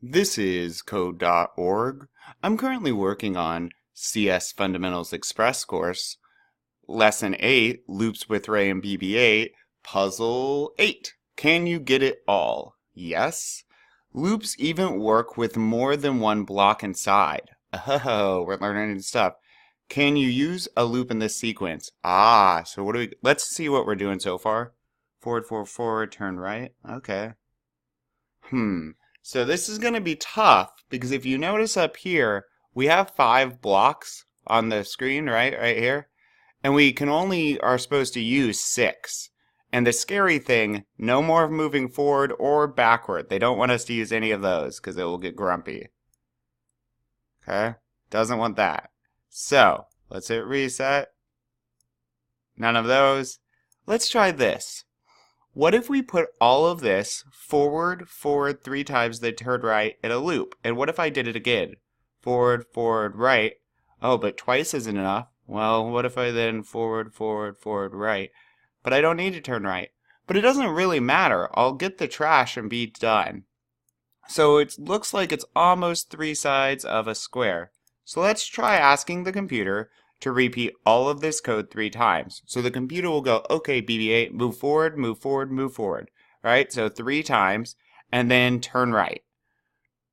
This is code.org. I'm currently working on CS Fundamentals Express course, Lesson 8, Loops with Rey and BB-8, Puzzle 8. Can you get it all? Yes. Loops even work with more than one block inside. Oh, we're learning new stuff. Can you use a loop in this sequence? So let's see what we're doing so far. Forward, forward, forward, turn right. Okay. So this is going to be tough because if you notice up here, we have 5 blocks on the screen, right? Right here. And we are supposed to use 6. And the scary thing, no more moving forward or backward. They don't want us to use any of those because it will get grumpy. Okay? Doesn't want that. So, let's hit reset. None of those. Let's try this. What if we put all of this forward, 3 times, then turn right in a loop? And what if I did it again? Forward, forward, right. Oh, but twice isn't enough. Well, what if I then forward, right? But I don't need to turn right. But it doesn't really matter. I'll get the trash and be done. So it looks like it's almost 3 sides of a square. So let's try asking the computer to repeat all of this code 3 times. So the computer will go, okay, BB-8, move forward, move forward, move forward. Right? So 3 times, and then turn right.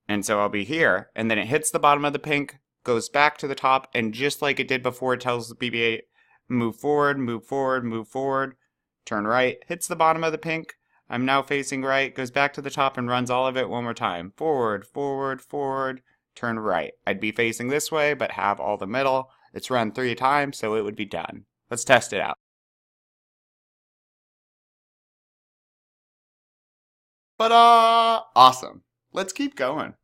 And so I'll be here, and then it hits the bottom of the pink, goes back to the top, and just like it did before, it tells the BB-8, move forward, move forward, move forward, turn right, hits the bottom of the pink. I'm now facing right, goes back to the top and runs all of it one more time. Forward, forward, forward, turn right. I'd be facing this way, but have all the middle. It's run 3 times, so it would be done. Let's test it out. Ta-da! Awesome. Let's keep going.